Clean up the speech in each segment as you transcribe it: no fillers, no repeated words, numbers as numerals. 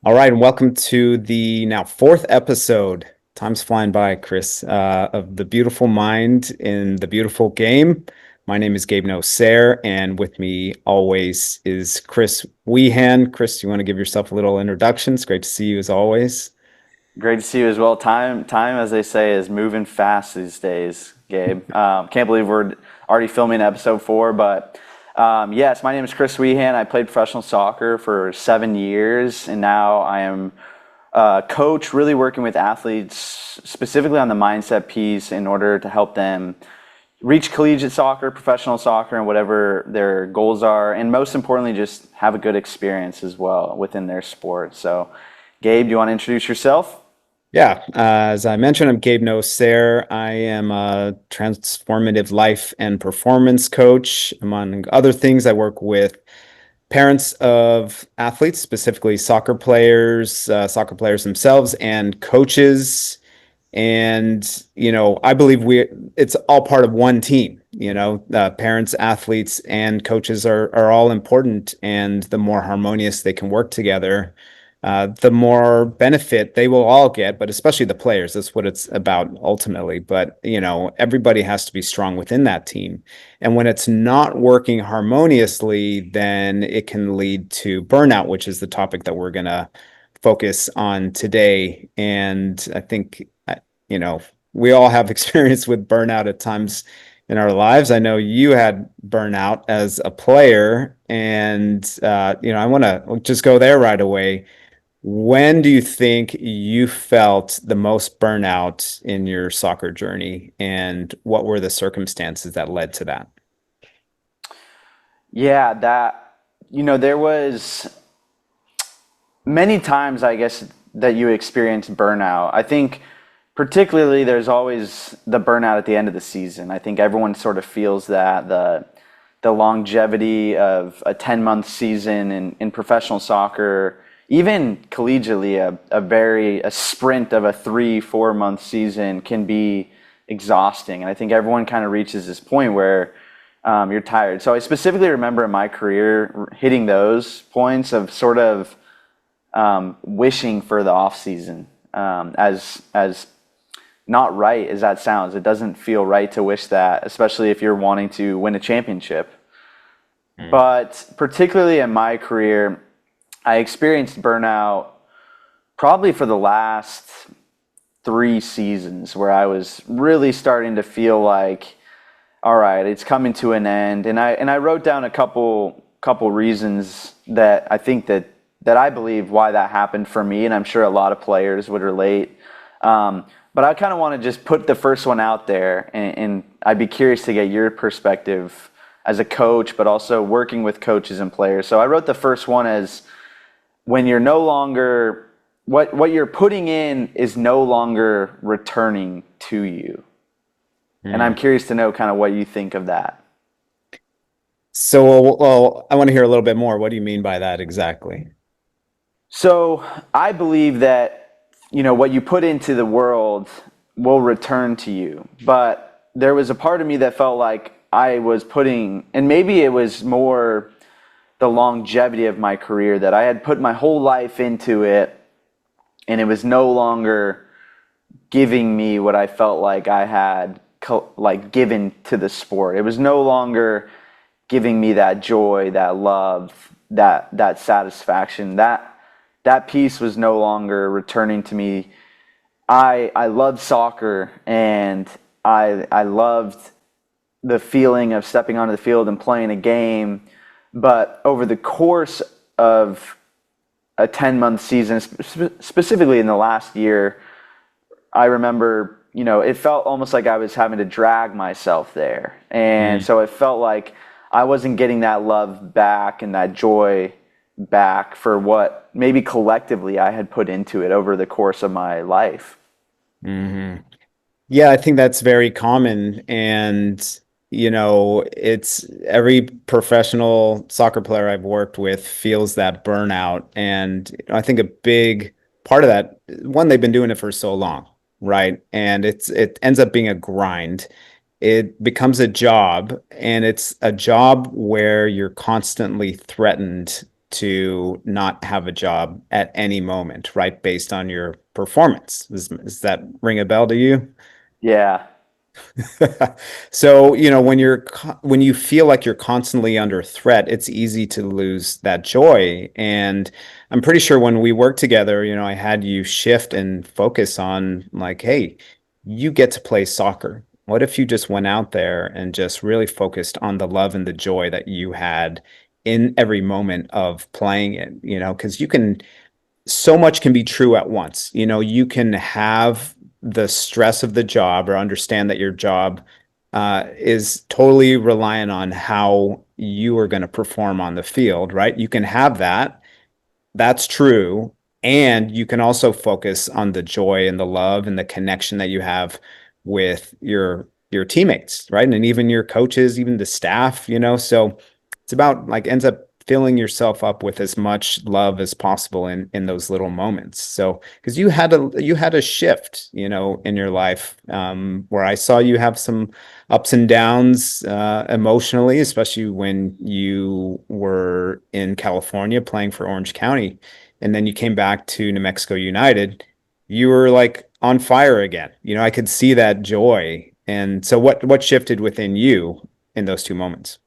All right, and welcome to the now fourth episode. Time's flying by, Chris, of The Beautiful Mind in the Beautiful Game. My name is Gabe Nosseir, and with me always is Chris Weehan. Chris, you want to give yourself a little introduction? It's great to see you as always. Great to see you as well. Time, as they say, is moving fast these days, Gabe. Can't believe we're already filming episode 4, but yes, my name is Chris Weehan. I played professional soccer for 7 years, and now I am a coach, really working with athletes specifically on the mindset piece in order to help them reach collegiate soccer, professional soccer, and whatever their goals are, and most importantly, just have a good experience as well within their sport. So, Gabe, do you want to introduce yourself? Yeah, as I mentioned, I'm Gabe Nosseir. I am a transformative life and performance coach. Among other things, I work with parents of athletes, specifically soccer players themselves, and coaches. And, I believe it's all part of one team. Parents, athletes, and coaches are all important. And the more harmonious they can work together, the more benefit they will all get, but especially the players. That's what it's about ultimately. But, everybody has to be strong within that team. And when it's not working harmoniously, then it can lead to burnout, which is the topic that we're going to focus on today. And I think, you know, we all have experience with burnout at times in our lives. I know you had burnout as a player, and I want to just go there right away. When do you think you felt the most burnout in your soccer journey, and what were the circumstances that led to that? Yeah, there was many times, I guess, that you experience burnout. I think particularly there's always the burnout at the end of the season. I think everyone sort of feels that the longevity of a 10-month season in professional soccer, even collegiately, a sprint of a 3-4 month season can be exhausting. And I think everyone kind of reaches this point where you're tired. So I specifically remember in my career hitting those points of sort of wishing for the off season, as not right as that sounds. It doesn't feel right to wish that, especially if you're wanting to win a championship. Mm. But particularly in my career, I experienced burnout probably for the last 3 seasons, where I was really starting to feel like, all right, it's coming to an end. And I wrote down a couple reasons that I think that I believe why that happened for me, and I'm sure a lot of players would relate. But I kind of want to just put the first one out there, and I'd be curious to get your perspective as a coach, but also working with coaches and players. So I wrote the first one as, when you're no longer, what you're putting in is no longer returning to you. And I'm Mm. curious to know kind of what you think of that. So, well, I want to hear a little bit more. What do you mean by that exactly? So I believe that, what you put into the world will return to you. But there was a part of me that felt like I was putting, and maybe it was more the longevity of my career, that I had put my whole life into it, and it was no longer giving me what I felt like I had given to the sport. It was no longer giving me that joy, that love, that satisfaction. That piece was no longer returning to me. I loved soccer, and I loved the feeling of stepping onto the field and playing a game. But over the course of a 10-month season, specifically in the last year, I remember, it felt almost like I was having to drag myself there. And Mm. so it felt like I wasn't getting that love back and that joy back for what maybe collectively I had put into it over the course of my life. Hmm. Yeah, I think that's very common. And, it's every professional soccer player I've worked with feels that burnout. And I think a big part of that, one, they've been doing it for so long, right? And it ends up being a grind. It becomes a job, and it's a job where you're constantly threatened to not have a job at any moment, right? Based on your performance. Does that ring a bell to you? Yeah. So, when you feel like you're constantly under threat, it's easy to lose that joy. And I'm pretty sure when we worked together, I had you shift and focus on like, hey, you get to play soccer. What if you just went out there and just really focused on the love and the joy that you had in every moment of playing it, because so much can be true at once. You can have the stress of the job or understand that your job is totally reliant on how you are going to perform on the field, right? You can have that. That's true. And you can also focus on the joy and the love and the connection that you have with your teammates, right? And even your coaches, even the staff, So it's about like ends up filling yourself up with as much love as possible in those little moments. So because you had a shift, in your life, where I saw you have some ups and downs emotionally, especially when you were in California playing for Orange County, and then you came back to New Mexico United. You were like on fire again. I could see that joy. And so, what shifted within you in those two moments?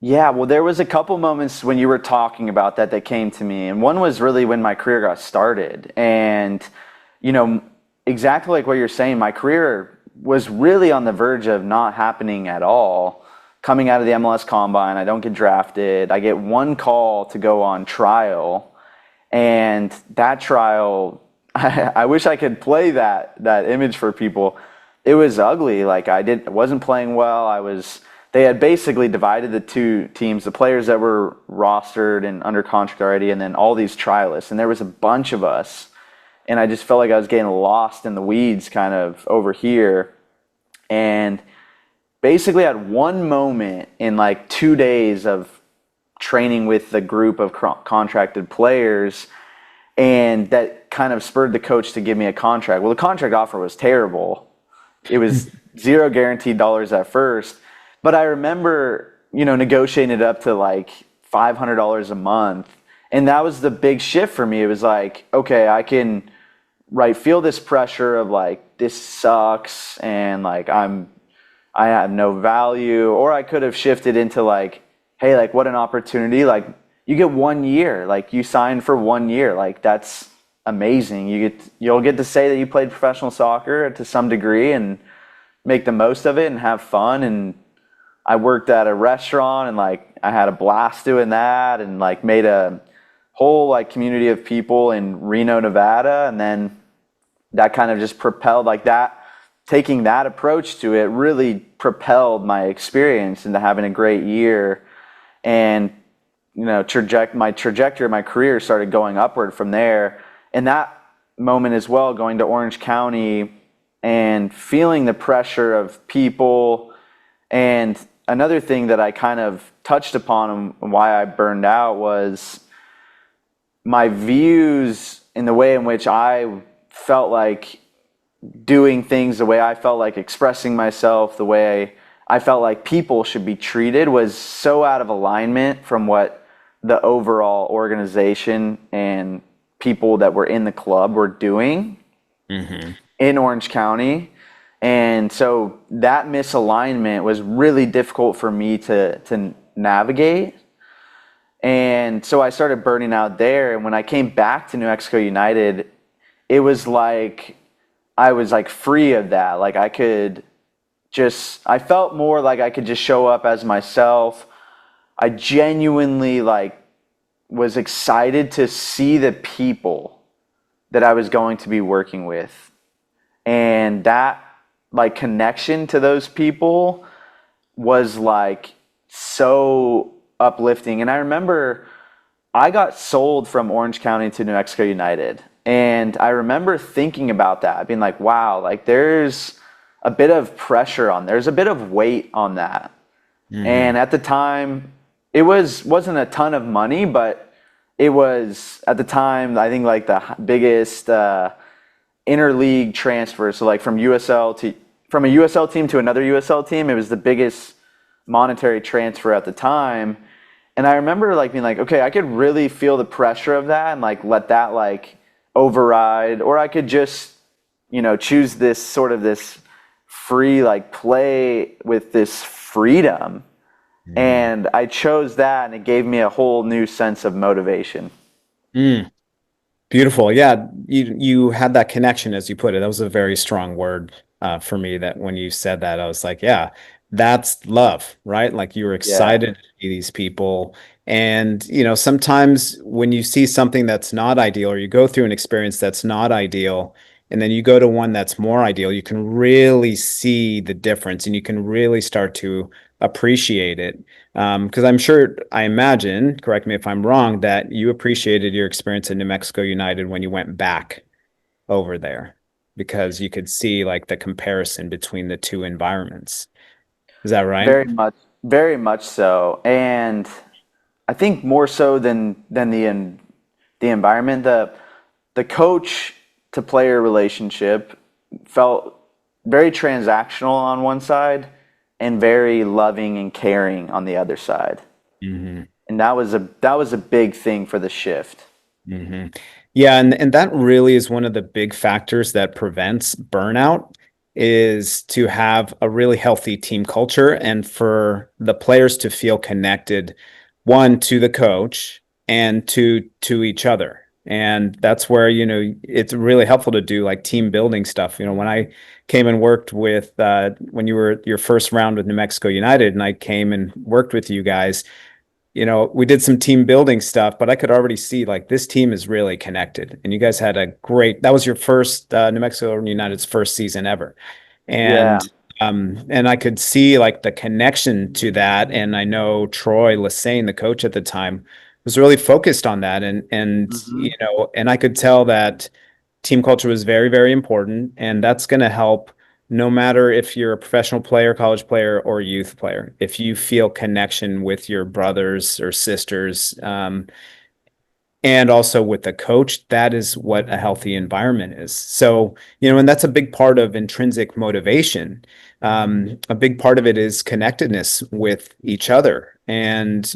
Yeah, well, there was a couple moments when you were talking about that came to me, and one was really when my career got started. And, you know, exactly like what you're saying, my career was really on the verge of not happening at all. Coming out of the MLS Combine, I don't get drafted. I get one call to go on trial, and that trial, I wish I could play that image for people. It was ugly. Like wasn't playing well. They had basically divided the two teams, the players that were rostered and under contract already, and then all these trialists. And there was a bunch of us, and I just felt like I was getting lost in the weeds kind of over here. And basically had one moment in like 2 days of training with the group of contracted players, and that kind of spurred the coach to give me a contract. Well, the contract offer was terrible. It was zero guaranteed dollars at first, but I remember, negotiating it up to like $500 a month, and that was the big shift for me. It was like, okay, I can feel this pressure of like this sucks, and like I have no value, or I could have shifted into like, hey, like what an opportunity. Like you get 1 year, like you sign for 1 year. Like that's amazing. You'll get to say that you played professional soccer to some degree and make the most of it and have fun. And I worked at a restaurant, and like I had a blast doing that, and like made a whole like community of people in Reno, Nevada. And then that kind of just propelled like that. Taking that approach to it really propelled my experience into having a great year. And my trajectory of my career started going upward from there. And that moment as well, going to Orange County and feeling the pressure of people. And another thing that I kind of touched upon and why I burned out was my views in the way in which I felt like doing things, the way I felt like expressing myself, the way I felt like people should be treated was so out of alignment from what the overall organization and people that were in the club were doing in Orange County. And so that misalignment was really difficult for me to navigate. And so I started burning out there. And when I came back to New Mexico United, it was like I was like free of that. Like I felt more like I could just show up as myself. I genuinely like was excited to see the people that I was going to be working with. And that like connection to those people was like so uplifting. And I remember I got sold from Orange County to New Mexico United. And I remember thinking about that, being like, wow, like there's a bit of pressure there's a bit of weight on that. And at the time, it wasn't a ton of money, but it was at the time, I think like the biggest interleague transfer. So like from a USL team to another USL team, it was the biggest monetary transfer at the time. And I remember like being like, okay, I could really feel the pressure of that and like let that like override, or I could just, choose this sort of this free like play with this freedom. Mhm. And I chose that, and it gave me a whole new sense of motivation. Mm. Beautiful. Yeah, you had that connection as you put it. That was a very strong word for me that when you said that, I was like, yeah, that's love, right? Like you were Yeah, excited to see these people. And, sometimes when you see something that's not ideal or you go through an experience that's not ideal, and then you go to one that's more ideal, you can really see the difference and you can really start to appreciate it. Because I imagine, correct me if I'm wrong, that you appreciated your experience in New Mexico United when you went back over there because you could see like the comparison between the two environments. Is that right? very much so. And I think more so than the environment, the coach to player relationship felt very transactional on one side and very loving and caring on the other side. Hmm. And that was a big thing for the shift. Hmm. Yeah, and that really is one of the big factors that prevents burnout is to have a really healthy team culture and for the players to feel connected, one to the coach and to each other. And that's where, it's really helpful to do like team building stuff. When I came and worked with when you were your first round with New Mexico United and I came and worked with you guys, we did some team building stuff, but I could already see like this team is really connected. And you guys had that was your first New Mexico United's first season ever. Yeah. And I could see like the connection to that. And I know Troy Lassane, the coach at the time, was really focused on that. And I could tell that team culture was very, very important. And that's going to help no matter if you're a professional player, college player, or youth player. If you feel connection with your brothers or sisters, and also with the coach, that is what a healthy environment is. So, and that's a big part of intrinsic motivation. A big part of it is connectedness with each other. And,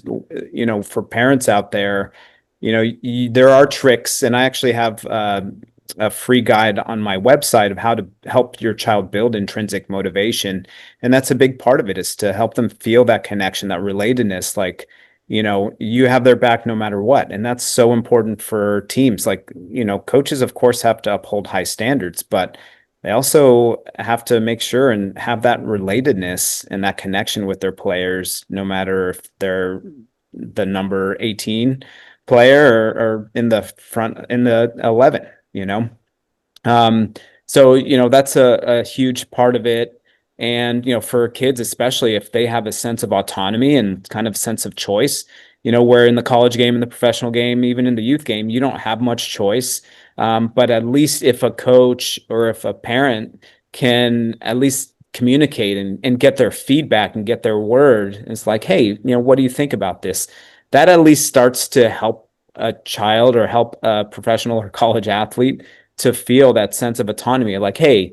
for parents out there, there are tricks, and I actually have a free guide on my website of how to help your child build intrinsic motivation. And that's a big part of it is to help them feel that connection, that relatedness, like, you have their back no matter what. And that's so important for teams. Like, coaches, of course, have to uphold high standards, but they also have to make sure and have that relatedness and that connection with their players, no matter if they're the number 18 player or in the front in the 11, you know? Um, so, that's a huge part of it. And, for kids, especially if they have a sense of autonomy and kind of sense of choice, where in the college game, in the professional game, even in the youth game, you don't have much choice. But at least if a coach or if a parent can at least communicate and get their feedback and get their word, it's like, hey, what do you think about this? That at least starts to help a child or help a professional or college athlete to feel that sense of autonomy like hey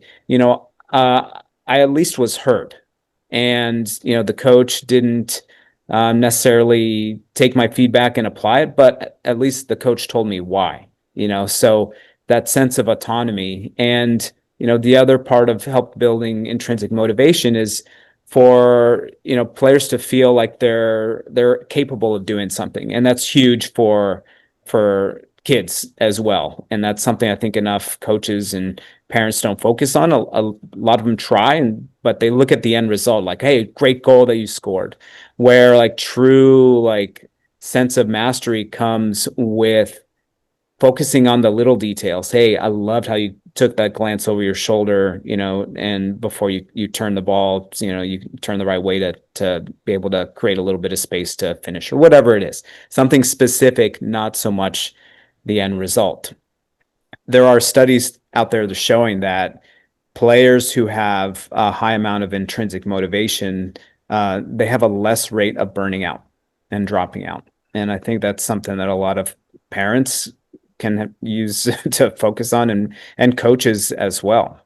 I at least was heard and the coach didn't necessarily take my feedback and apply it but at least the coach told me why so that sense of autonomy and the other part of help building intrinsic motivation is for players to feel like they're capable of doing something and that's huge for kids as well. And that's something I think enough coaches and parents don't focus on. A lot of them try, but they look at the end result like, hey, great goal that you scored. Where like true like sense of mastery comes with focusing on the little details. Hey, I loved how you took that glance over your shoulder, and before you turn the ball, you turn the right way to be able to create a little bit of space to finish or whatever it is. Something specific, not so much the end result. There are studies out there that are showing that players who have a high amount of intrinsic motivation, they have a less rate of burning out and dropping out. And I think that's something that a lot of parents can use to focus on and coaches as well.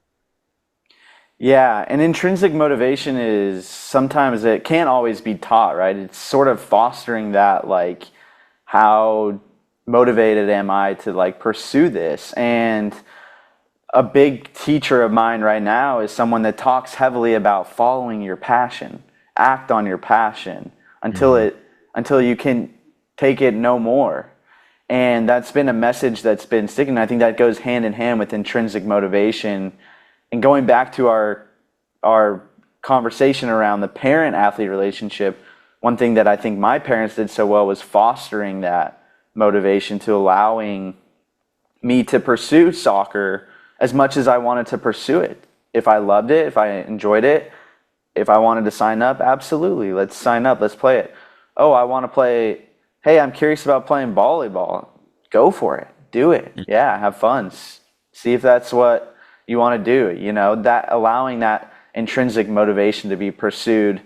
Yeah, and intrinsic motivation is sometimes it can't always be taught, right? It's sort of fostering that, like, how motivated am I to like pursue this? And a big teacher of mine right now is someone that talks heavily about following your passion, act on your passion until Mhm. it until you can take it no more. And that's been a message that's been sticking. I think that goes hand in hand with intrinsic motivation. And going back to our conversation around the parent athlete relationship, one thing that I think my parents did so well was fostering that motivation to allowing me to pursue soccer as much as I wanted to pursue it. If I loved it, if I enjoyed it, if I wanted to sign up, absolutely. Let's sign up. Let's play it. Oh, I want to play. Hey, I'm curious about playing volleyball. Go for it. Do it. Yeah, have fun. See if that's what you want to do. You know, that allowing that intrinsic motivation to be pursued.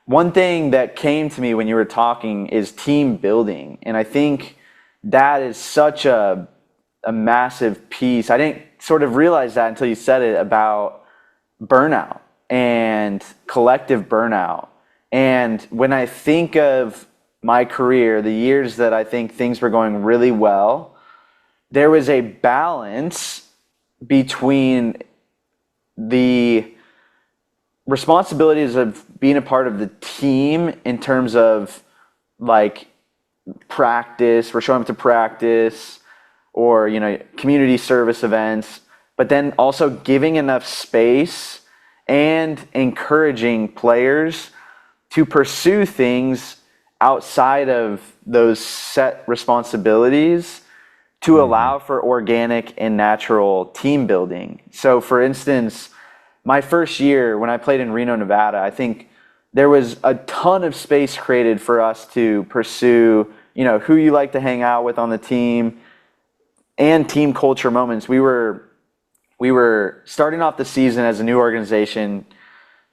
One thing that came to me when you were talking is team building. And I think that is such a massive piece. I didn't sort of realize that until you said it about burnout and collective burnout. And when I think of my career, the years that I think things were going really well, there was a balance between the responsibilities of being a part of the team in terms of like practice, we're showing up to practice, or community service events, but then also giving enough space and encouraging players to pursue things outside of those set responsibilities to Mhm. allow for organic and natural team building. So for instance, my first year when I played in Reno, Nevada, I think there was a ton of space created for us to pursue, who you like to hang out with on the team and team culture moments. We were starting off the season as a new organization.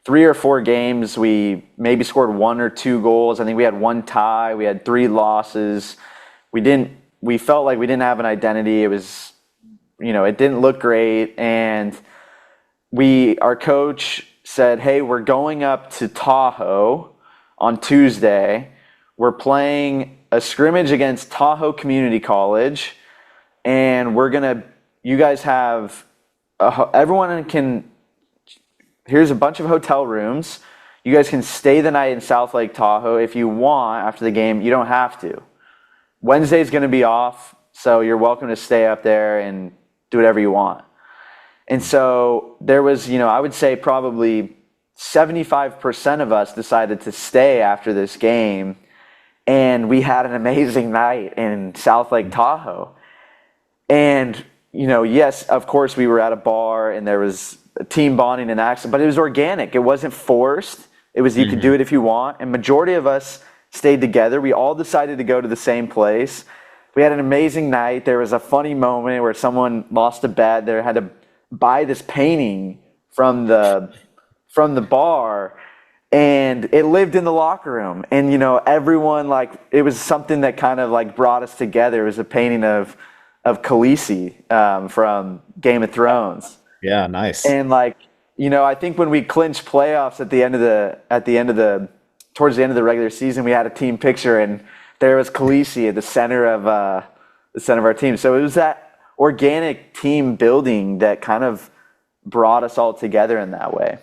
3 or 4 games, we maybe scored 1 or 2 goals. I think we had one tie. We had 3 losses. We didn't. We felt like we didn't have an identity. It was, it didn't look great. And our coach said, "Hey, we're going up to Tahoe on Tuesday. We're playing a scrimmage against Tahoe Community College, and you guys have, everyone can, here's a bunch of hotel rooms. You guys can stay the night in South Lake Tahoe if you want after the game. You don't have to. Wednesday's going to be off, so you're welcome to stay up there and do whatever you want." And so there was, I would say probably 75% of us decided to stay after this game. And we had an amazing night in South Lake Tahoe. And, yes, of course, we were at a bar and there was a team bonding and action, but it was organic. It wasn't forced. It was, you could do Mhm. it if you want. And majority of us stayed together. We all decided to go to the same place. We had an amazing night. There was a funny moment where someone lost a bet. They had to buy this painting from the bar, and it lived in the locker room. And everyone, like, it was something that kind of like brought us together. It was a painting of Khaleesi from Game of Thrones. Yeah, nice. And like, I think when we clinched playoffs towards the end of the regular season, we had a team picture, and there was Khaleesi at the center of our team. So it was that organic team building that kind of brought us all together in that way.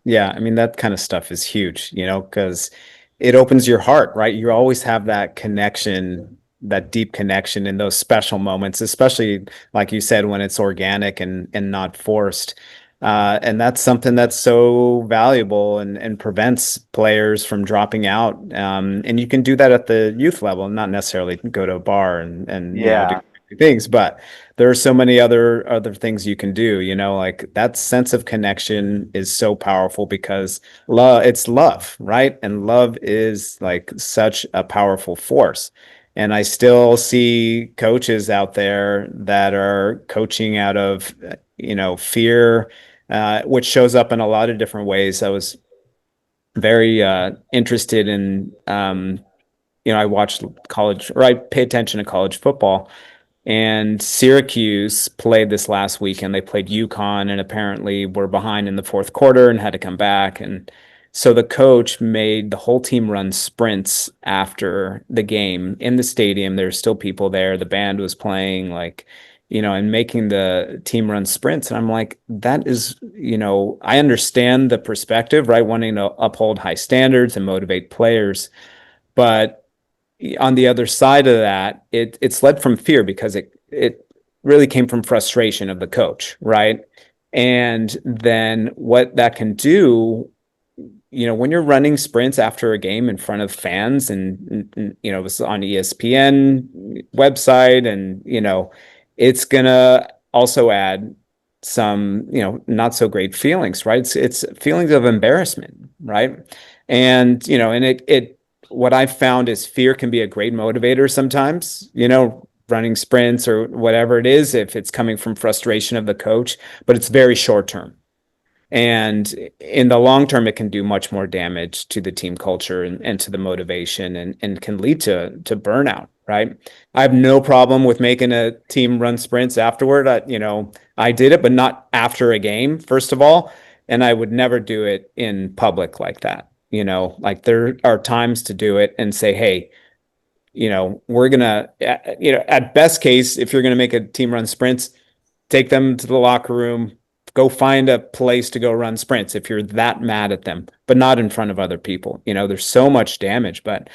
Yeah, I mean that kind of stuff is huge, because it opens your heart, right? You always have that connection, that deep connection in those special moments, especially like you said, when it's organic and not forced. And that's something that's so valuable and prevents players from dropping out. And you can do that at the youth level, not necessarily go to a bar and do Yeah. things, but there are so many other things you can do, like that sense of connection is so powerful because it's love, right? And love is like such a powerful force. And I still see coaches out there that are coaching out of fear, which shows up in a lot of different ways. I was very interested in I watched college, or I pay attention to college football, And Syracuse played this last weekend. They played UConn and apparently were behind in the fourth quarter and had to come back. And so the coach made the whole team run sprints after the game in the stadium. There's still people there. The band was playing, like, and making the team run sprints. And I'm like, that is, I understand the perspective, right? Wanting to uphold high standards and motivate players. But on the other side of that, it's led from fear because it really came from frustration of the coach, right? And then what that can do, when you're running sprints after a game in front of fans and it was on ESPN website and it's gonna also add some not so great feelings, right? It's feelings of embarrassment, right? And and it what I've found is fear can be a great motivator sometimes, running sprints or whatever it is, if it's coming from frustration of the coach, but it's very short term. And in the long term, it can do much more damage to the team culture and to the motivation and can lead to burnout, right? I have no problem with making a team run sprints afterward. I did it, but not after a game, first of all. And I would never do it in public like that. Like there are times to do it and say, hey, we're gonna, at best case, if you're gonna make a team run sprints, take them to the locker room, go find a place to go run sprints if you're that mad at them, but not in front of other people. There's so much damage, but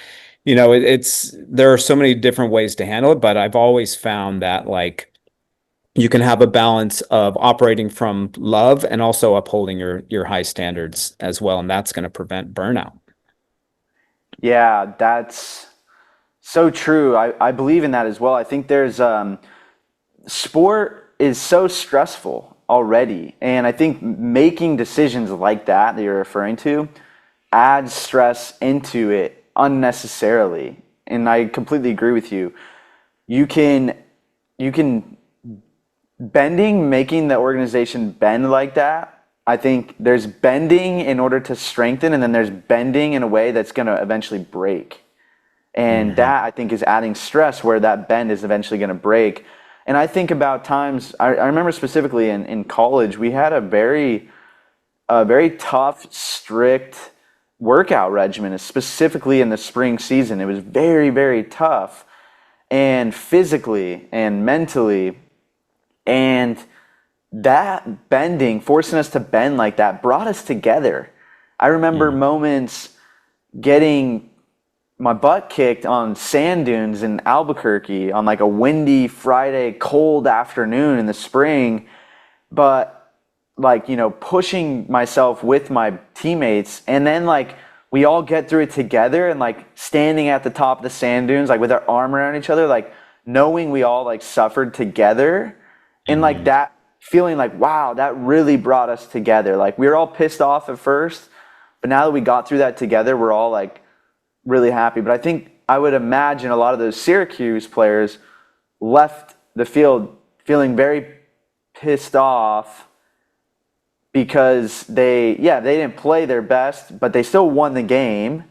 there are so many different ways to handle it. But I've always found that like you can have a balance of operating from love and also upholding your high standards as well, and that's going to prevent burnout. Yeah, that's so true. I believe in that as well. I think there's sport is so stressful already, and I think making decisions like that you're referring to adds stress into it unnecessarily. And I completely agree with you. You can making the organization bend like that. I think there's bending in order to strengthen, and then there's bending in a way that's going to eventually break. And that, I think, is adding stress where that bend is eventually going to break. And I think about times, I remember specifically in college, we had a very tough, strict workout regimen, specifically in the spring season. It was very, very tough, and physically and mentally. And that bending, forcing us to bend like that, brought us together. I remember moments getting my butt kicked on sand dunes in Albuquerque on like a windy Friday, cold afternoon in the spring, but like, pushing myself with my teammates, and then like we all get through it together, and like standing at the top of the sand dunes, like with our arm around each other, like knowing we all like suffered together, and like that feeling like, wow, that really brought us together. Like we were all pissed off at first, but now that we got through that together, we're all like really happy. But I think I would imagine a lot of those Syracuse players left the field feeling very pissed off because they didn't play their best, but they still won the game.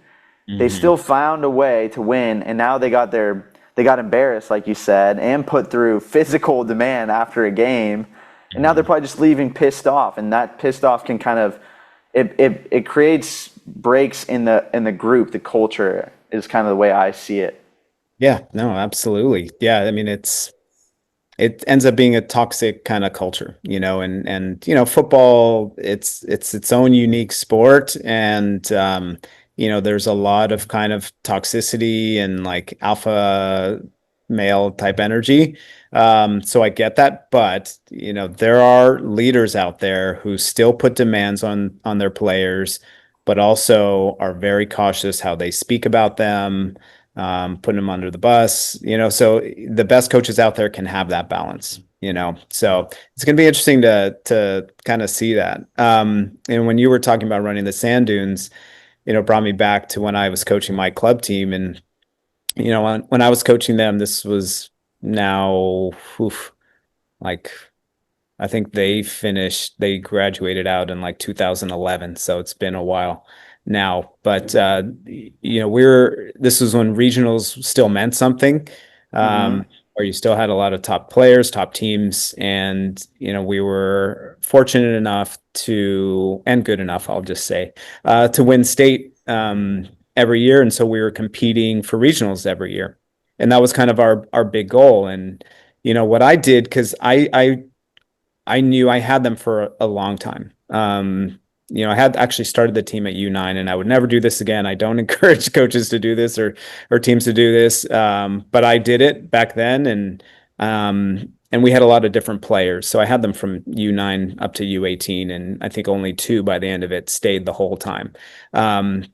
They still found a way to win, and now they got embarrassed, like you said, and put through physical demand after a game, and now they're probably just leaving pissed off, and that pissed off can kind of it creates breaks in the group. The culture is kind of the way I see it. Yeah, no, absolutely. Yeah, I mean, it ends up being a toxic kind of culture, and football, it's its own unique sport, and there's a lot of kind of toxicity and like alpha male type energy. So I get that, but there are leaders out there who still put demands on their players, but also are very cautious how they speak about them, putting them under the bus, so the best coaches out there can have that balance, so it's going to be interesting to kind of see that. And when you were talking about running the sand dunes, brought me back to when I was coaching my club team. And, when I was coaching them, this was now, like, I think they graduated out in like 2011. So it's been a while now, but, this was when regionals still meant something. Mm-hmm. where you still had a lot of top players, top teams, and we were fortunate enough to, and good enough, I'll just say, to win state every year, and so we were competing for regionals every year, and that was kind of our big goal. And what I did, because I knew I had them for a long time. I had actually started the team at U9, and I would never do this again. I don't encourage coaches to do this or teams to do this, but I did it back then, and we had a lot of different players. So I had them from U9 up to U18, and I think only two by the end of it stayed the whole time. Um,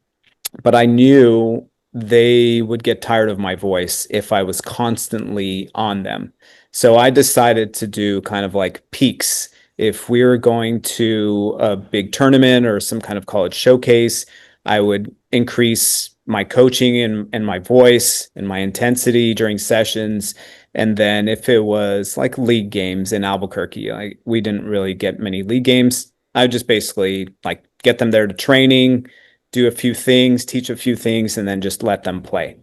but I knew they would get tired of my voice if I was constantly on them. So I decided to do kind of like peaks. If we were going to a big tournament or some kind of college showcase, I would increase my coaching and my voice and my intensity during sessions. And then if it was like league games in Albuquerque, like we didn't really get many league games, I would just basically like get them there to training, do a few things, teach a few things, and then just let them play.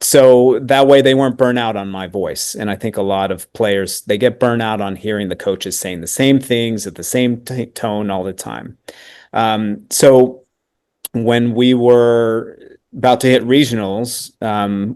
So that way they weren't burnt out on my voice. And I think a lot of players, they get burnt out on hearing the coaches saying the same things at the same tone all the time. So when we were about to hit regionals,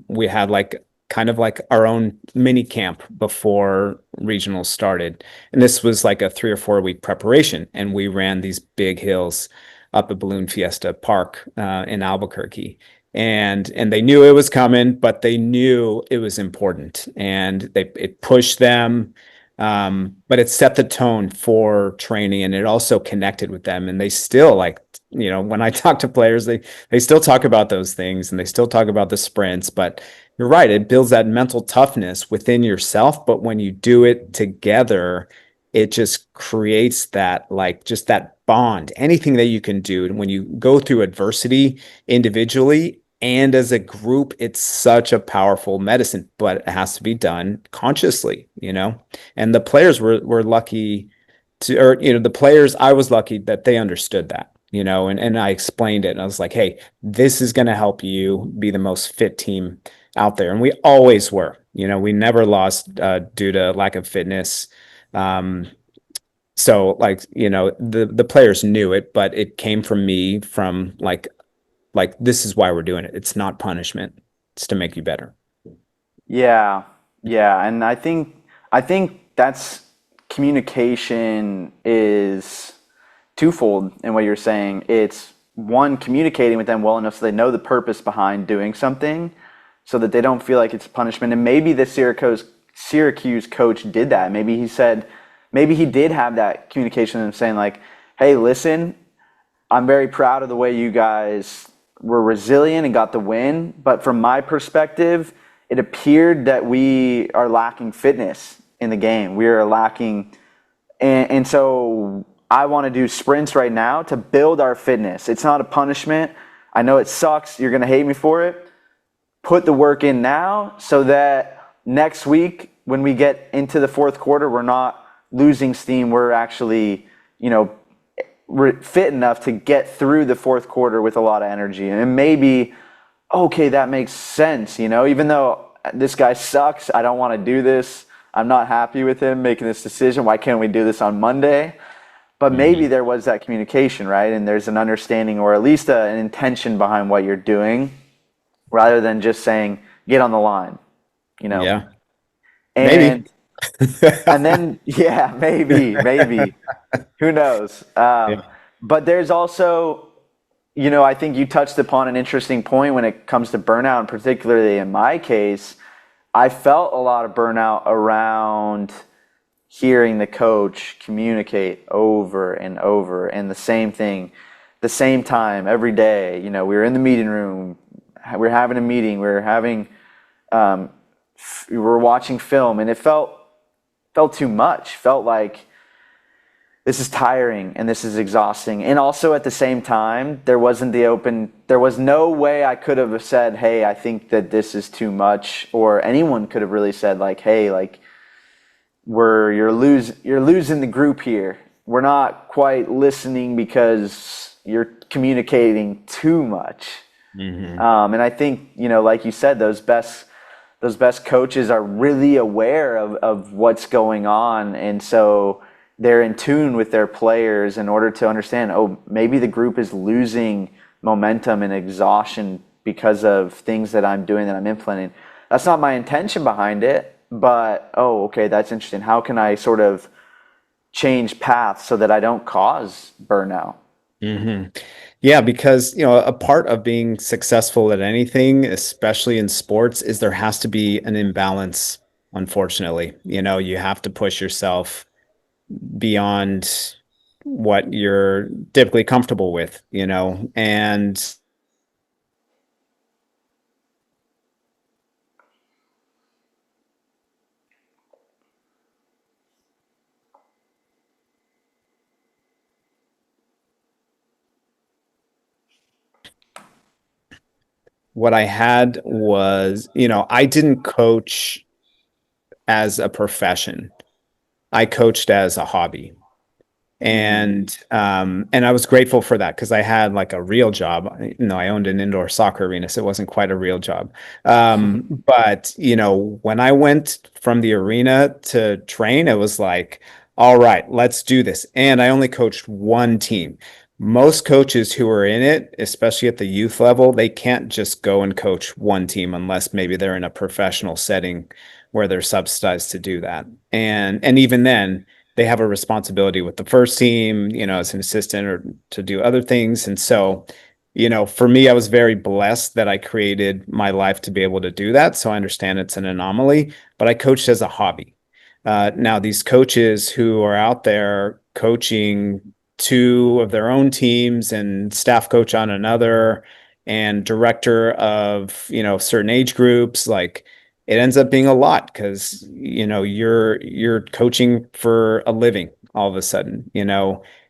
we had like kind of like our own mini camp before regionals started. And this was like a 3 or 4 week preparation. And we ran these big hills up at Balloon Fiesta Park in Albuquerque. And they knew it was coming, but they knew it was important, and it pushed them. But it set the tone for training, and it also connected with them. And they still like, when I talk to players, they still talk about those things, and they still talk about the sprints. But you're right, it builds that mental toughness within yourself. But when you do it together, it just creates that, like, just that bond. Anything that you can do, and when you go through adversity individually and as a group, it's such a powerful medicine, but it has to be done consciously. And the players were lucky to, or the players, I was lucky that they understood that. And I explained it, and I was like, hey, this is going to help you be the most fit team out there. And we always were. We never lost due to lack of fitness. So like, the players knew it, but it came from me, from like this is why we're doing it. It's not punishment. It's to make you better. Yeah, yeah, and I think that's communication is twofold in what you're saying. It's one, communicating with them well enough so they know the purpose behind doing something, so that they don't feel like it's punishment. And maybe the Syracuse coach did that. Maybe he did have that communication with them, saying like, "Hey, listen, I'm very proud of the way you guys were resilient and got the win, but from my perspective, it appeared that we are lacking fitness in the game. We are lacking, and so I want to do sprints right now to build our fitness. It's not a punishment. I know it sucks. You're going to hate me for it. Put the work in now so that next week when we get into the fourth quarter, we're not losing steam. We're actually, we're fit enough to get through the fourth quarter with a lot of energy." And maybe, okay, that makes sense. Even though this guy sucks, I don't want to do this. I'm not happy with him making this decision. Why can't we do this on Monday? But maybe there was that communication, right? And there's an understanding, or at least an intention behind what you're doing, rather than just saying, get on the line, Yeah, maybe. And and then, yeah, maybe. Who knows? Yeah. But there's also, I think you touched upon an interesting point when it comes to burnout, and particularly in my case, I felt a lot of burnout around hearing the coach communicate over and over, and the same thing, the same time every day. We were in the meeting room, we were having a meeting, we were watching film, and it felt too much. Felt like this is tiring and this is exhausting. And also at the same time, there was no way I could have said, "Hey, I think that this is too much," or anyone could have really said like, "Hey, like you're losing the group here. We're not quite listening because you're communicating too much." Mm-hmm. And I think, like you said, those those best coaches are really aware of what's going on. And so they're in tune with their players in order to understand, oh, maybe the group is losing momentum and exhaustion because of things that I'm doing, that I'm implementing. That's not my intention behind it, but oh, okay, that's interesting. How can I sort of change paths so that I don't cause burnout? hmm Yeah, because a part of being successful at anything, especially in sports, is there has to be an imbalance, unfortunately. You have to push yourself beyond what you're typically comfortable with, and what I had was, I didn't coach as a profession. I coached as a hobby. Mm, And I was grateful for that because I had like a real job. I owned an indoor soccer arena, so it wasn't quite a real job. But when I went from the arena to train, it was like, all right, let's do this. And I only coached one team. Most coaches who are in it, especially at the youth level, they can't just go and coach one team unless maybe they're in a professional setting where they're subsidized to do that. And even then, they have a responsibility with the first team, as an assistant or to do other things. And so, for me, I was very blessed that I created my life to be able to do that. So I understand it's an anomaly, but I coached as a hobby. Now, these coaches who are out there coaching two of their own teams and staff coach on another and director of, certain age groups, like it ends up being a lot because, you're coaching for a living all of a sudden,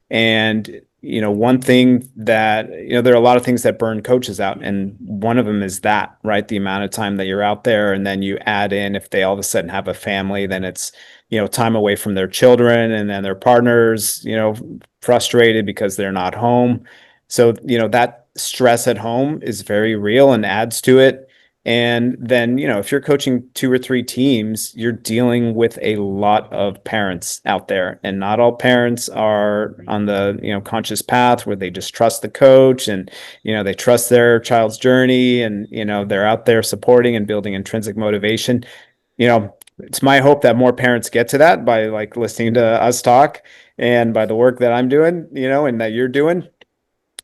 and one thing that there are a lot of things that burn coaches out, and one of them is that, right, the amount of time that you're out there, and then you add in if they all of a sudden have a family, then it's time away from their children, and then their partners frustrated because they're not home. So that stress at home is very real and adds to it. And then, if you're coaching two or three teams, you're dealing with a lot of parents out there, and not all parents are on the, conscious path where they just trust the coach and, they trust their child's journey, and, they're out there supporting and building intrinsic motivation. It's my hope that more parents get to that by like listening to us talk and by the work that I'm doing, and that you're doing,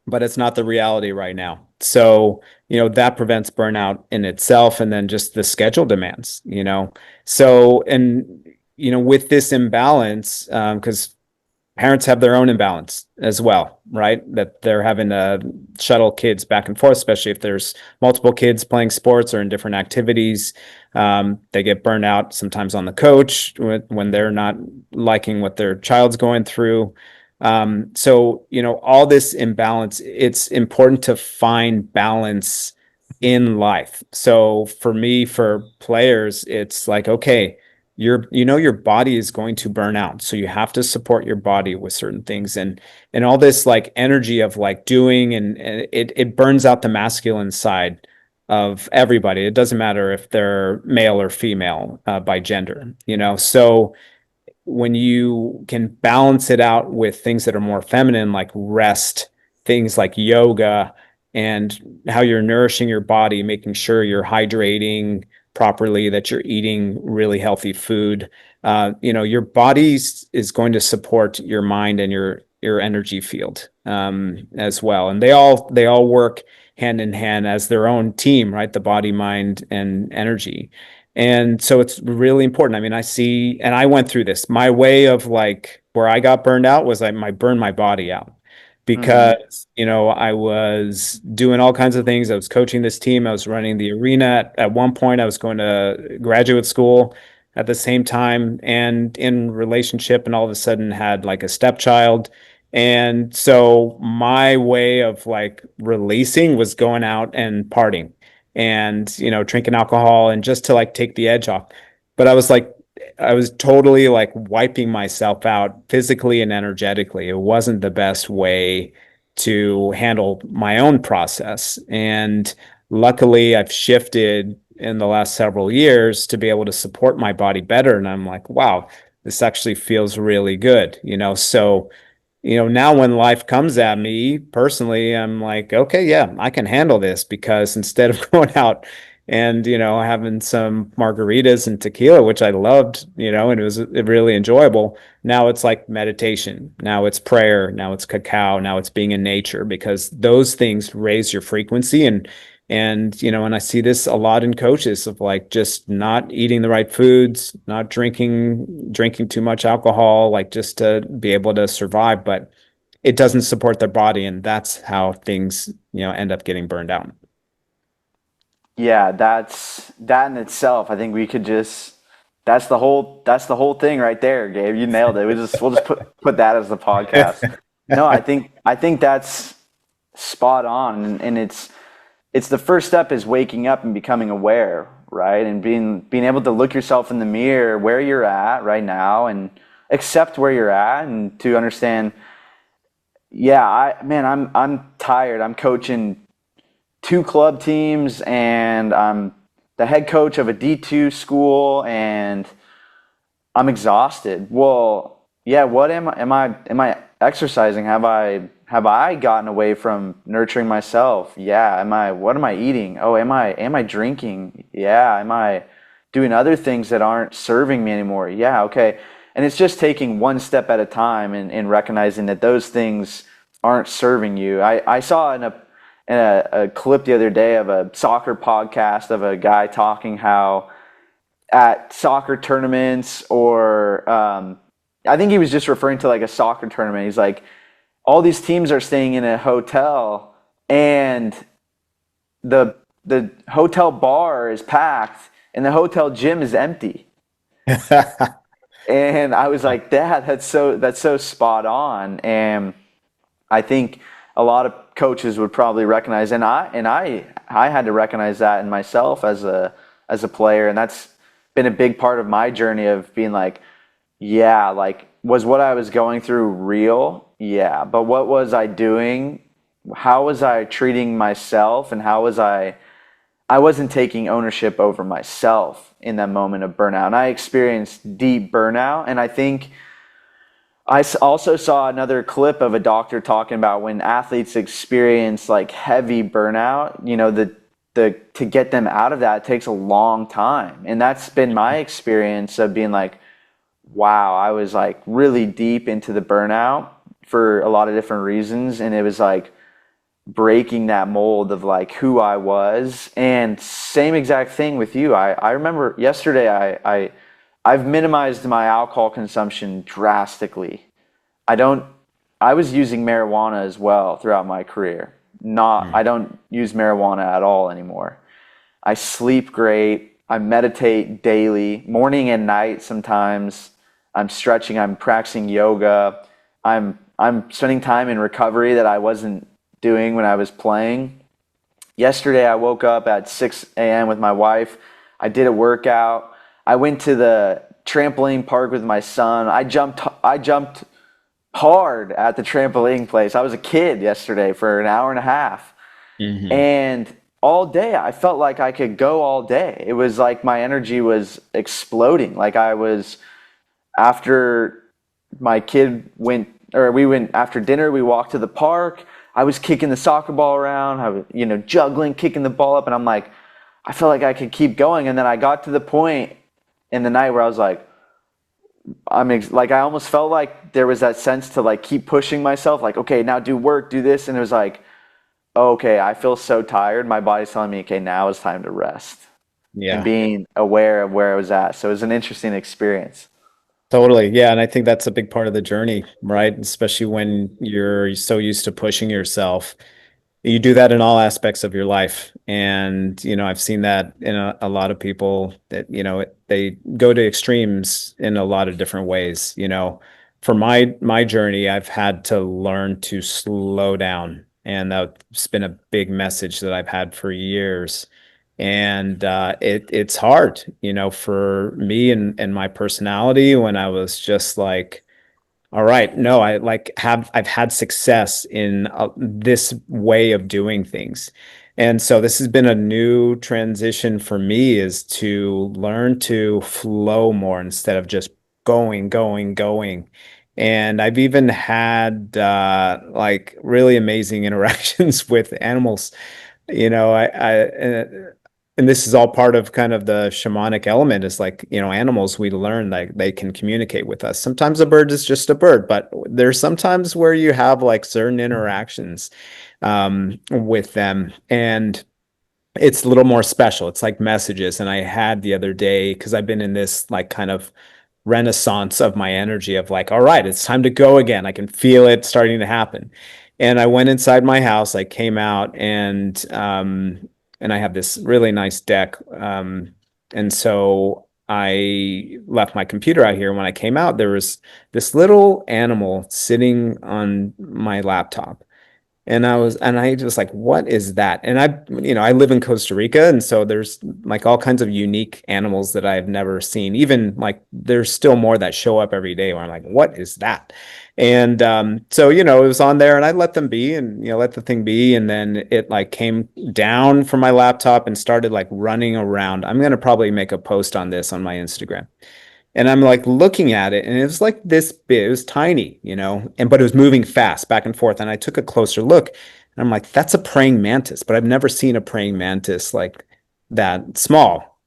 but it's not the reality right now. So, that prevents burnout in itself. And then just the schedule demands, So, and, with this imbalance, because parents have their own imbalance as well, right? That they're having to shuttle kids back and forth, especially if there's multiple kids playing sports or in different activities. They get burned out sometimes on the coach when they're not liking what their child's going through. So, all this imbalance, it's important to find balance in life. So for me, for players, it's like, okay, your body is going to burn out. So you have to support your body with certain things, and all this like energy of like doing, and it burns out the masculine side of everybody. It doesn't matter if they're male or female by gender, So when you can balance it out with things that are more feminine, like rest, things like yoga, and how you're nourishing your body, making sure you're hydrating properly, that you're eating really healthy food. Your body is going to support your mind and your energy field as well, and they all work hand in hand as their own team, right? The body, mind, and energy. And so it's really important. I mean, I see, and I went through this. My way of like where I got burned out was I burned my body out mm, because, I was doing all kinds of things. I was coaching this team. I was running the arena. At one point, I was going to graduate school at the same time and in relationship, and all of a sudden had like a stepchild. And so my way of like releasing was going out and partying and drinking alcohol and just to like take the edge off. But I was totally like wiping myself out physically and energetically. It wasn't the best way to handle my own process. And luckily I've shifted in the last several years to be able to support my body better. And I'm like, wow, this actually feels really good, So, now when life comes at me personally, I'm like, okay, yeah, I can handle this because instead of going out and, having some margaritas and tequila, which I loved, and it was really enjoyable. Now it's like meditation. Now it's prayer. Now it's cacao. Now it's being in nature because those things raise your frequency and I see this a lot in coaches of like just not eating the right foods, not drinking too much alcohol, like just to be able to survive, but it doesn't support their body, and that's how things, end up getting burned out. Yeah, that in itself. I think we could just that's the whole thing right there, Gabe. You nailed it. We'll just put that as the podcast. No, I think that's spot on, and it's the first step is waking up and becoming aware, right? And being able to look yourself in the mirror where you're at right now and accept where you're at and to understand, yeah, I'm tired. I'm coaching two club teams and I'm the head coach of a D2 school and I'm exhausted. Well, yeah, what am I exercising? Have I gotten away from nurturing myself? Yeah. What am I eating? Oh, am I drinking? Yeah. Am I doing other things that aren't serving me anymore? Yeah, okay. And it's just taking one step at a time and recognizing that those things aren't serving you. I saw in a clip the other day of a soccer podcast of a guy talking how at soccer tournaments or I think he was just referring to like a soccer tournament. He's like, all these teams are staying in a hotel and the hotel bar is packed and the hotel gym is empty. And I was like, Dad, that's so spot on. And I think a lot of coaches would probably recognize, and I had to recognize that in myself as a player, and that's been a big part of my journey of being like, yeah, like was what I was going through real? Yeah, but what was I doing? How was I treating myself, and how was I wasn't taking ownership over myself in that moment of burnout. And I experienced deep burnout, and I think also saw another clip of a doctor talking about when athletes experience like heavy burnout, the to get them out of that takes a long time. And that's been my experience of being like, wow, I was like really deep into the burnout for a lot of different reasons. And it was like breaking that mold of like who I was. And same exact thing with you. I remember yesterday I've minimized my alcohol consumption drastically. I don't I was using marijuana as well throughout my career. Not I don't use marijuana at all anymore. I sleep great. I meditate daily, morning and night sometimes. I'm stretching, I'm practicing yoga. I'm spending time in recovery that I wasn't doing when I was playing. Yesterday I woke up at 6 a.m. with my wife. I did a workout. I went to the trampoline park with my son. I jumped hard at the trampoline place. I was a kid yesterday for an hour and a half. Hmm. And all day I felt like I could go all day. It was like my energy was exploding. Like I was after my kid went or we went after dinner, we walked to the park. I was kicking the soccer ball around, I was, juggling, kicking the ball up, and I'm like, I felt like I could keep going. And then I got to the point in the night where I was like, like I almost felt like there was that sense to like keep pushing myself, like, okay, now do work, do this, and it was like, oh, okay, I feel so tired. My body's telling me, okay, now is time to rest, and Yeah. being aware of where I was at. So it was an interesting experience. Totally. Yeah. And I think that's a big part of the journey, right? Especially when you're so used to pushing yourself. You do that in all aspects of your life. And, I've seen that in a lot of people that, they go to extremes in a lot of different ways. For my journey, I've had to learn to slow down. And that's been a big message that I've had for years. And it's hard, for me and my personality when I was just like, all right. No, I've had success in this way of doing things. And so this has been a new transition for me, is to learn to flow more instead of just going, going, going. And I've even had like really amazing interactions with animals. And this is all part of kind of the shamanic element. Is like, animals, we learn like they can communicate with us. Sometimes a bird is just a bird, but there's sometimes where you have like certain interactions with them. And it's a little more special. It's like messages. And I had the other day, because I've been in this like kind of renaissance of my energy of like, all right, it's time to go again. I can feel it starting to happen. And I went inside my house, I came out, and I have this really nice deck. And so I left my computer out here. When I came out, there was this little animal sitting on my laptop. And I just like, what is that? And I live in Costa Rica. And so there's like all kinds of unique animals that I've never seen. Even like there's still more that show up every day where I'm like, what is that? And so, it was on there and I let them be and, let the thing be. And then it like came down from my laptop and started like running around. I'm going to probably make a post on this on my Instagram. And I'm like looking at it, and it was like this big, it was tiny, but it was moving fast back and forth. And I took a closer look, and I'm like, that's a praying mantis, but I've never seen a praying mantis like that small.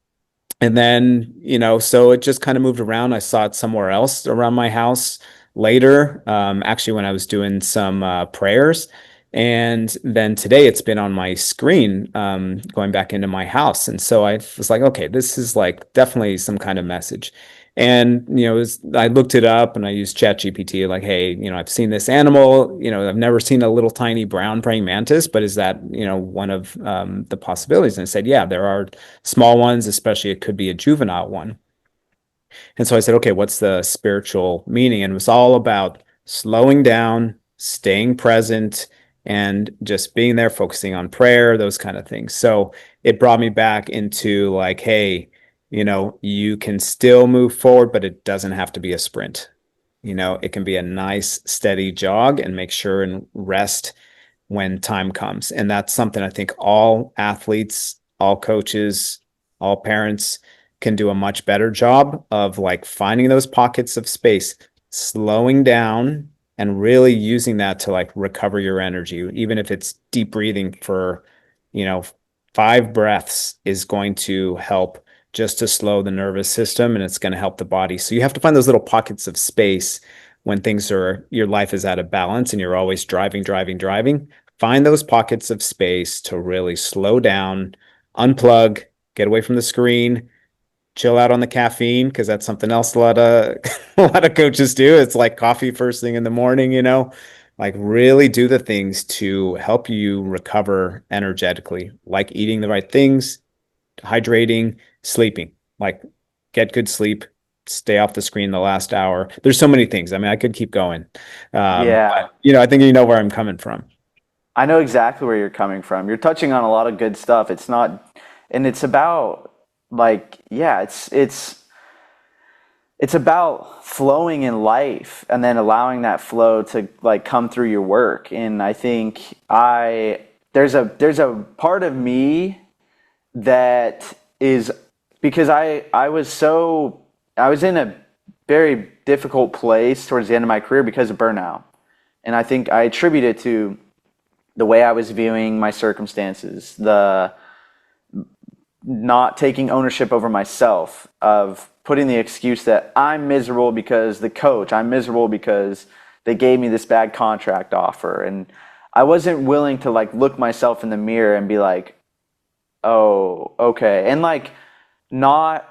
And then, so it just kind of moved around. I saw it somewhere else around my house later, actually, when I was doing some prayers. And then today it's been on my screen, going back into my house. And so I was like, okay, this is like definitely some kind of message. And, I looked it up and I used ChatGPT, like, hey, I've seen this animal, I've never seen a little tiny brown praying mantis, but is that, one of the possibilities? And I said, yeah, there are small ones, especially it could be a juvenile one. And so I said, okay, what's the spiritual meaning? And it was all about slowing down, staying present, and just being there, focusing on prayer, those kind of things. So it brought me back into like, hey, you can still move forward, but it doesn't have to be a sprint. It can be a nice, steady jog, and make sure and rest when time comes. And that's something I think all athletes, all coaches, all parents can do a much better job of, like finding those pockets of space, slowing down, and really using that to like recover your energy. Even if it's deep breathing for, you know, 5 breaths is going to help just to slow the nervous system, and it's going to help the body. So you have to find those little pockets of space when your life is out of balance and you're always driving, driving, driving. Find those pockets of space to really slow down, unplug, get away from the screen, chill out on the caffeine, because that's something else a lot of a lot of coaches do. It's like coffee first thing in the morning, like really do the things to help you recover energetically, like eating the right things, hydrating, sleeping, like get good sleep, stay off the screen the last hour. There's so many things. I mean, I could keep going. Yeah, But I think you know where I'm coming from. I know exactly where you're coming from. You're touching on a lot of good stuff. It's not, and it's about like, yeah, it's about flowing in life and then allowing that flow to like come through your work. And I think there's a part of me that is because I was in a very difficult place towards the end of my career because of burnout. And I think I attribute it to the way I was viewing my circumstances, the not taking ownership over myself, of putting the excuse that I'm miserable because I'm miserable because they gave me this bad contract offer. And I wasn't willing to like look myself in the mirror and be like, oh, okay. And like not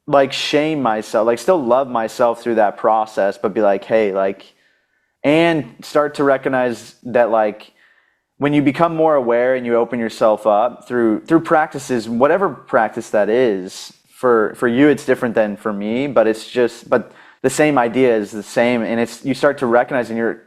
like shame myself, like still love myself through that process, but be like, hey, like, and start to recognize that like when you become more aware and you open yourself up through practices, whatever practice that is, for you it's different than for me, but but the same idea is the same. And it's, you start to recognize, and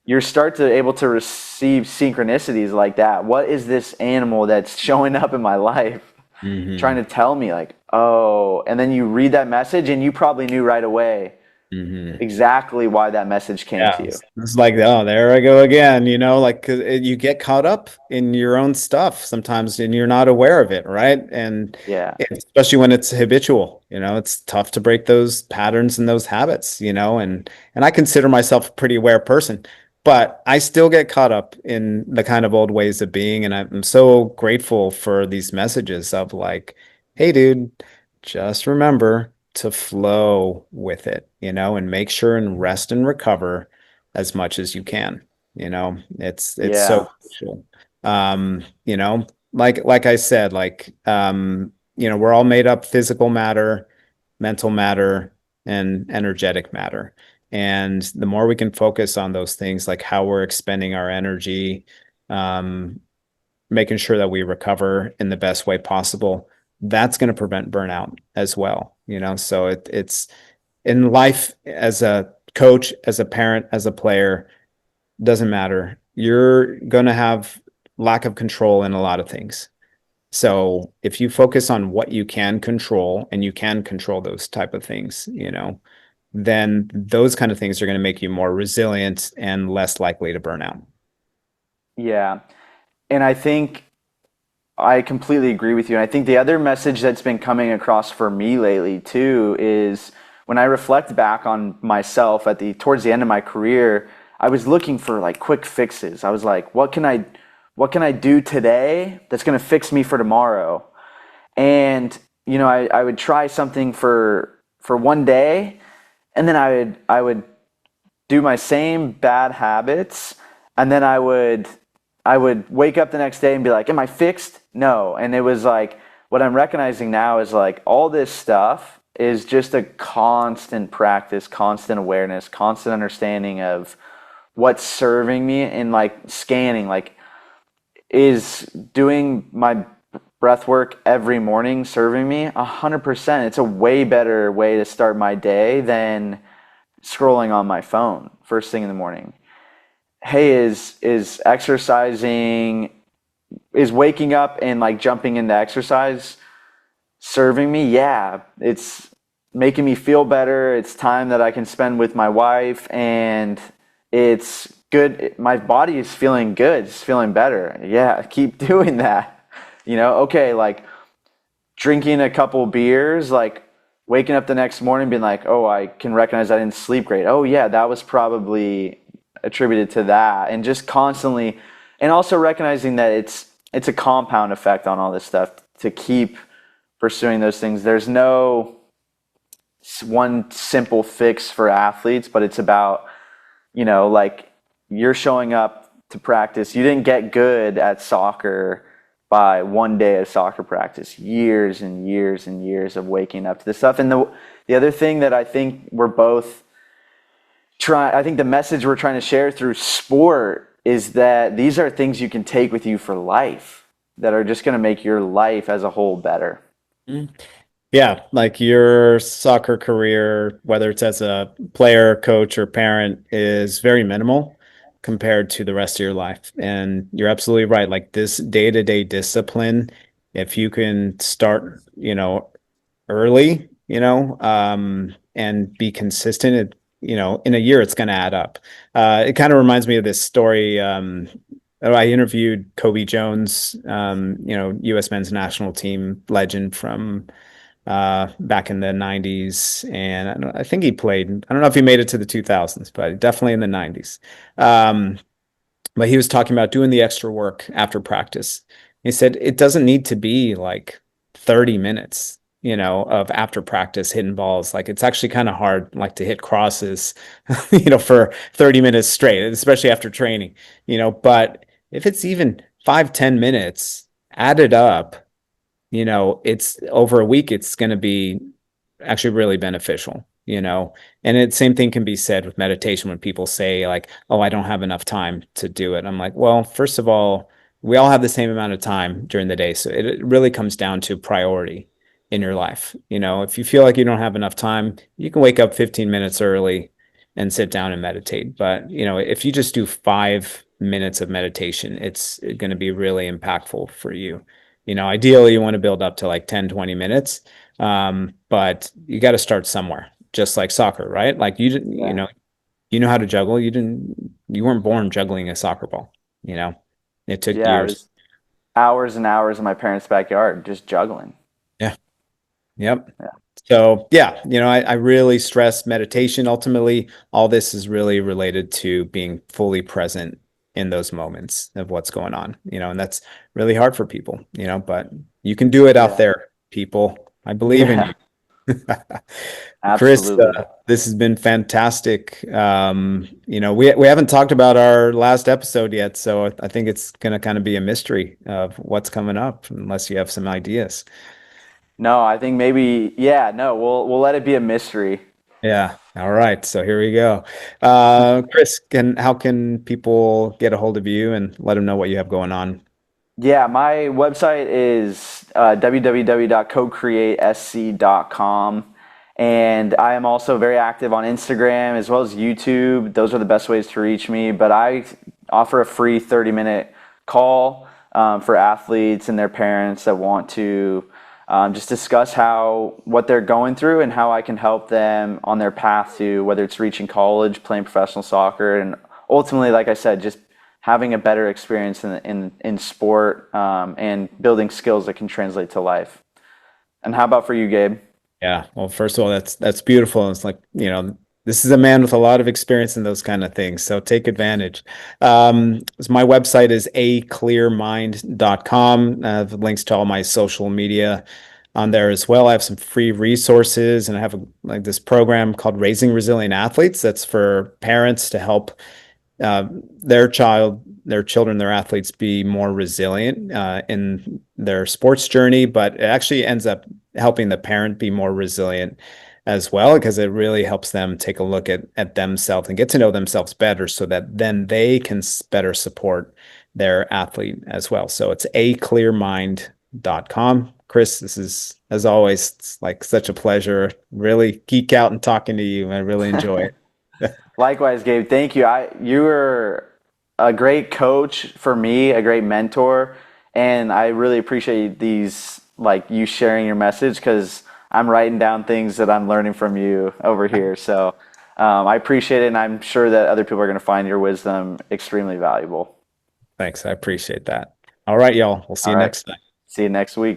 you start to able to receive synchronicities like that. What is this animal that's showing up in my life, trying to tell me like, oh, and then you read that message and you probably knew right away, Hmm. exactly why that message came Yeah, to you. it's like, oh, there I go again, like 'cause you get caught up in your own stuff sometimes and you're not aware of it, right? And Yeah. especially when it's habitual, it's tough to break those patterns and those habits, and I consider myself a pretty aware person, but I still get caught up in the kind of old ways of being, and I'm so grateful for these messages of like, hey, dude, just remember to flow with it, and make sure and rest and recover as much as you can. It's so Yeah. crucial. Like I said, like we're all made up physical matter, mental matter, and energetic matter. And the more we can focus on those things, like how we're expending our energy, um, making sure that we recover in the best way possible, that's going to prevent burnout as well. So it's in life as a coach, as a parent, as a player, doesn't matter. You're going to have lack of control in a lot of things. So if you focus on what you can control and you can control those type of things, then those kind of things are going to make you more resilient and less likely to burn out. Yeah. And I think I completely agree with you. And I think the other message that's been coming across for me lately too is when I reflect back on myself at the towards the end of my career, I was looking for like quick fixes. I was like, what can I do today that's going to fix me for tomorrow? And I would try something for one day, and then I would do my same bad habits, and then I would wake up the next day and be like, am I fixed? No. And it was like, what I'm recognizing now is like all this stuff is just a constant practice, constant awareness, constant understanding of what's serving me, and like scanning, like, is doing my breath work every morning serving me? 100%. It's a way better way to start my day than scrolling on my phone first thing in the morning. Hey, is exercising, is waking up and like jumping into exercise serving me? Yeah, it's making me feel better. It's time that I can spend with my wife, and it's good. My body is feeling good. It's feeling better. Yeah, keep doing that. Okay, like drinking a couple beers, like waking up the next morning being like, oh, I can recognize I didn't sleep great. Oh, yeah, that was probably attributed to that. And just constantly, and also recognizing that it's a compound effect on all this stuff to keep pursuing those things. There's no one simple fix for athletes, but it's about, like, you're showing up to practice. You didn't get good at soccer by one day of soccer practice, years and years and years of waking up to this stuff. And the other thing that I think we're both I think the message we're trying to share through sport is that these are things you can take with you for life that are just going to make your life as a whole better. Mm. Yeah, like your soccer career, whether it's as a player, coach, or parent, is very minimal compared to the rest of your life. And you're absolutely right. Like this day-to-day discipline, if you can start, early, and be consistent, in a year, it's going to add up. It kind of reminds me of this story. I interviewed Kobe Jones, U.S. men's national team legend from back in the 90s. And I think he played, I don't know if he made it to the 2000s, but definitely in the 90s. Um, but he was talking about doing the extra work after practice. He said it doesn't need to be like 30 minutes, of after practice hitting balls. Like it's actually kind of hard, like to hit crosses, for 30 minutes straight, especially after training, but if it's even 5, 10 minutes added up, it's over a week, it's going to be actually really beneficial, and same thing can be said with meditation when people say like, oh, I don't have enough time to do it. I'm like, well, first of all, we all have the same amount of time during the day. So it really comes down to priority in your life. If you feel like you don't have enough time, you can wake up 15 minutes early and sit down and meditate. But, if you just do 5 minutes of meditation, it's going to be really impactful for you. Ideally, you want to build up to like 10, 20 minutes. But you got to start somewhere. just like soccer, right? Like you didn't, Yeah. you know how to juggle. You weren't born juggling a soccer ball, you know. It took Yeah, it years. was hours and hours in my parents' backyard just juggling. Yeah. Yep. Yeah. So yeah, I really stress meditation. Ultimately, all this is really related to being fully present in those moments of what's going on, and that's really hard for people, but you can do it out Yeah. there, people. I believe in Yeah. you. Chris, Absolutely. this has been fantastic. We haven't talked about our last episode yet, so I think it's going to kind of be a mystery of what's coming up, unless you have some ideas. No, I think maybe, yeah, no, we'll let it be a mystery. Yeah. All right. So here we go. Chris, how can people get a hold of you and let them know what you have going on? Yeah, my website is www.cocreatesc.com. And I am also very active on Instagram as well as YouTube. Those are the best ways to reach me. But I offer a free 30-minute call for athletes and their parents that want to just discuss what they're going through and how I can help them on their path to whether it's reaching college, playing professional soccer, and ultimately, like I said, just having a better experience in sport and building skills that can translate to life. And how about for you, Gabe? Yeah. Well, first of all, that's beautiful. It's like, this is a man with a lot of experience in those kind of things. So take advantage. So my website is aclearmind.com. I have links to all my social media on there as well. I have some free resources and I have like this program called Raising Resilient Athletes. That's for parents to help their children, their athletes be more resilient in their sports journey, but it actually ends up helping the parent be more resilient as well, because it really helps them take a look at themselves and get to know themselves better so that then they can better support their athlete as well. So it's aclearmind.com. Chris, this is, as always, it's like such a pleasure. Really geek out and talking to you. I really enjoy it. Likewise, Gabe. Thank you. You were a great coach for me, a great mentor, and I really appreciate like you sharing your message because I'm writing down things that I'm learning from you over here. So I appreciate it, and I'm sure that other people are going to find your wisdom extremely valuable. Thanks. I appreciate that. All right, y'all. We'll see All you right. next time. See you next week.